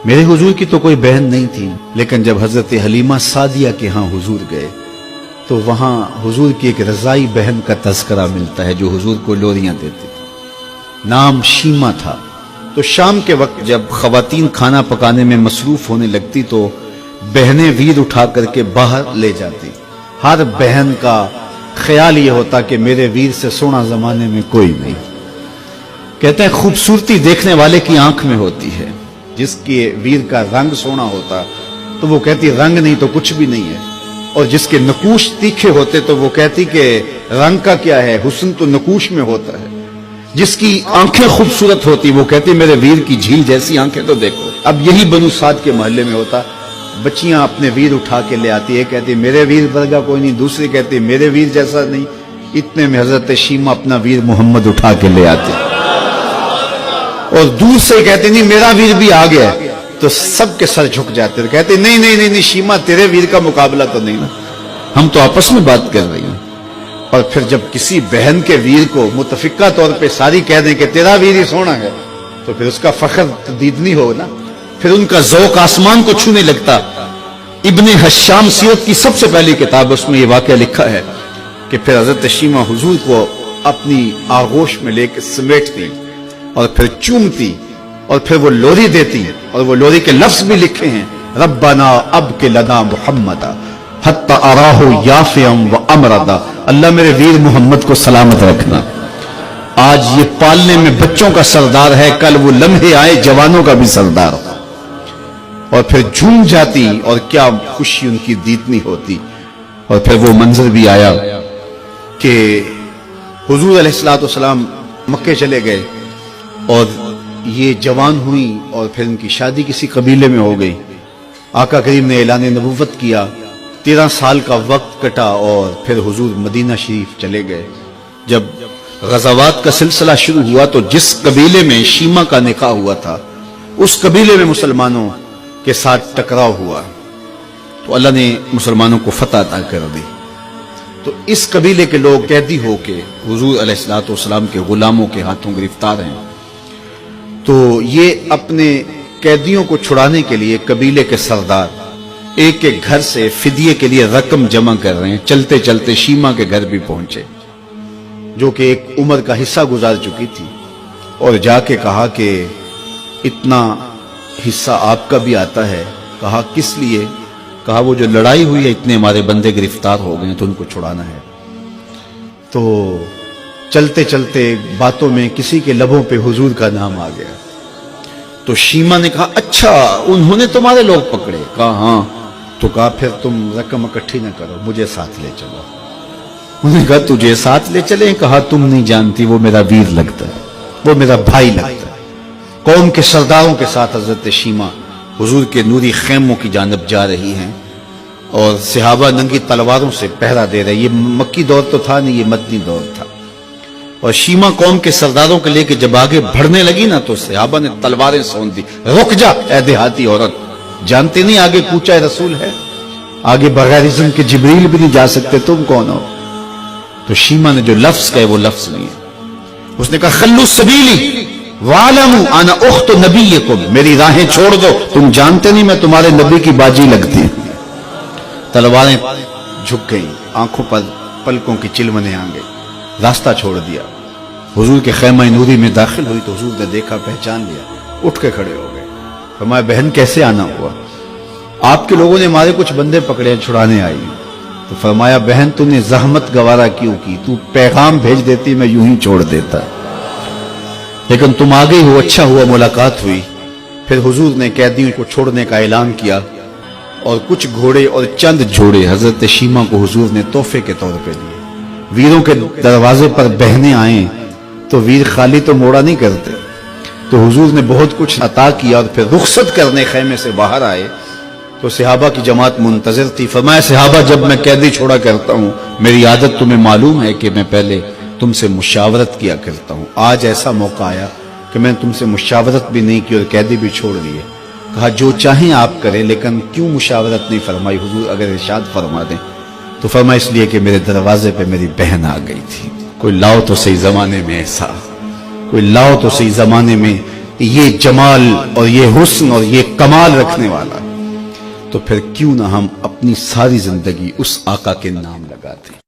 میرے हुजूर की तो कोई बहन नहीं थी, लेकिन जब हजरत हलीमा सादिया के यहाँ हुजूर गए तो वहां हुजूर की एक रजाई बहन का तज़किरा मिलता है जो हुजूर को लोरियां देती थी। नाम शीमा था। तो शाम के वक्त जब खवातीन खाना पकाने में मसरूफ होने लगती तो बहनें वीर उठा करके बाहर ले जाती। हर बहन का ख्याल ये होता कि मेरे वीर से सोना जमाने में कोई नहीं। कहते हैं खूबसूरती देखने वाले की आंख में होती है। जिसके वीर का रंग सोना होता तो वो कहती रंग नहीं तो कुछ भी नहीं है, और जिसके नकूश तीखे होते तो वो कहती कि रंग का क्या है, हुस्न तो नकूश में होता है। जिसकी आंखें खूबसूरत होती वो कहती मेरे वीर की झील जैसी आंखें तो देखो। अब यही बनु साद के मोहल्ले में होता। बच्चियां अपने वीर उठा के ले आती है, कहती मेरे वीर वर्गा कोई नहीं, दूसरी कहती मेरे वीर जैसा नहीं। इतने में हजरत शीमा अपना वीर मोहम्मद उठा के ले आती और दूर से कहते नहीं मेरा वीर भी आ गया, तो सबके सर झुक जाते, कहते नहीं नहीं नहीं नहीं शीमा तेरे वीर का मुकाबला तो नहीं ना, हम तो आपस में बात कर रही हैं। और फिर जब किसी बहन के वीर को मुतफिका तौर पे सारी कह दें कि तेरा वीर ही सोना है, तो फिर उसका फख्र तदीदनी हो ना, फिर उनका ज़ौक़ आसमान को छूने लगता। इब्ने हश्शाम सीरत की सबसे पहली किताब, उसमें ये वाक़या लिखा है कि फिर हजरत शीमा हुजूर को अपनी आगोश में लेकर समेटती और फिर चूमती और फिर वो लोरी देती, और वो लोरी के लफ्ज भी लिखे हैं, रब्बना अब के लना मुहम्मदा हत्ता अराहु याफियम व अमरदा। अल्लाह मेरे वीर मोहम्मद को सलामत रखना। आज ये पालने में बच्चों का सरदार है, कल वो लम्हे आए जवानों का भी सरदार हो। और फिर झूम जाती और क्या खुशी उनकी दीदनी होती। और फिर वो मंजर भी आया कि हुजूर अलैहिस्सलातु वस्सलाम मक्के चले गए और ये जवान हुई और फिर उनकी शादी किसी कबीले में हो गई। आका करीम ने ऐलान नबुव्वत किया, 13 साल का वक्त कटा और फिर हुजूर मदीना शरीफ चले गए। जब गज़ावात का सिलसिला शुरू हुआ तो जिस कबीले में शीमा का निकाह हुआ था उस कबीले में मुसलमानों के साथ टकराव हुआ तो अल्लाह ने मुसलमानों को फतह अता कर दी। तो इस कबीले के लोग कैदी होके हुजूर अलैहिस्सलातु वस्सलाम के गुलामों के हाथों गिरफ्तार हैं। तो ये अपने कैदियों को छुड़ाने के लिए कबीले के सरदार एक एक घर से फिदिये के लिए रकम जमा कर रहे हैं। चलते चलते शीमा के घर भी पहुंचे जो कि एक उम्र का हिस्सा गुजार चुकी थी, और जाके कहा कि इतना हिस्सा आपका भी आता है। कहा किस लिए? कहा वो जो लड़ाई हुई है इतने हमारे बंदे गिरफ्तार हो गए तो उनको छुड़ाना है। तो चलते चलते बातों में किसी के लबों पे हुजूर का नाम आ गया। तो शीमा ने कहा अच्छा उन्होंने तुम्हारे लोग पकड़े? कहा हाँ। तो कहा फिर तुम रकम इकट्ठी न करो, मुझे साथ ले चलो। उन्होंने कहा तुझे साथ ले चले? कहा तुम नहीं जानती वो मेरा वीर लगता है, वो मेरा भाई लगता है। कौम के सरदारों के साथ हजरत शीमा हुजूर के नूरी खेमों की जानब जा रही हैं और सहाबा नंगी तलवारों से पहरा दे रहे। ये मक्की दौर तो था नहीं, ये मदनी दौर था। और शीमा कौम के सरदारों के लेके जब आगे बढ़ने लगी ना तो सहाबा ने तलवारें सौंप दी। रुक जा ऐ देहाती औरत, जानते नहीं आगे कूचा रसूल है, आगे बगैर इज़्न के जिब्रील भी नहीं जा सकते, तुम कौन हो? तो शीमा ने जो लफ्ज कहे वो लफ्ज नहीं है। उसने कहा खल्लू सबीली वालमू आना उख्त नबीयकुम, मेरी राहें छोड़ दो, तुम जानते नहीं मैं तुम्हारे नबी की बाजी लगती हूं। तलवारें झुक गई, आंखों पर पलकों की चिलमने आ गई, रास्ता छोड़ दिया। हुजूर के खैमा नूरी में दाखिल हुई तो हुजूर ने देखा, पहचान लिया, उठ के खड़े हो गए। फरमाया बहन कैसे आना हुआ? आपके लोगों ने हमारे कुछ बंदे पकड़े, छुड़ाने आई। तो फरमाया बहन तूने जहमत गवारा क्यों की? तू पैगाम भेज देती मैं यूं ही छोड़ देता, लेकिन तुम आ गई हो, अच्छा हुआ मुलाकात हुई। फिर हुजूर ने कैदियों को छोड़ने का ऐलान किया और कुछ घोड़े और चंद जोड़े हजरत शीमा को हुजूर ने तोहफे के तौर पे दिए। वीरों के दरवाजे पर बहनें आए तो वीर खाली तो मोड़ा नहीं करते, तो हुजूर ने बहुत कुछ अता किया। और फिर रुखसत करने खैमे से बाहर आए तो सहाबा की जमात मुंतजर थी। फरमाया सहाबा जब मैं कैदी छोड़ा करता हूं मेरी आदत तुम्हें मालूम है कि मैं पहले तुमसे मुशावरत किया करता हूं। आज ऐसा मौका आया कि मैं तुमसे मुशावरत भी नहीं की और कैदी भी छोड़ दिए। कहा जो चाहें आप करें, लेकिन क्यों मुशावरत नहीं फरमाई? हुजूर अगर इरशाद फरमा दें। तो फरमा इसलिए कि मेरे दरवाजे पे मेरी बहन आ गई थी। कोई लाओ तो सही जमाने में ऐसा, कोई लाओ तो सही जमाने में یہ جمال اور یہ حسن اور یہ کمال رکھنے والا، تو پھر کیوں نہ ہم اپنی ساری زندگی اس آقا کے نام لگاتے ہیں۔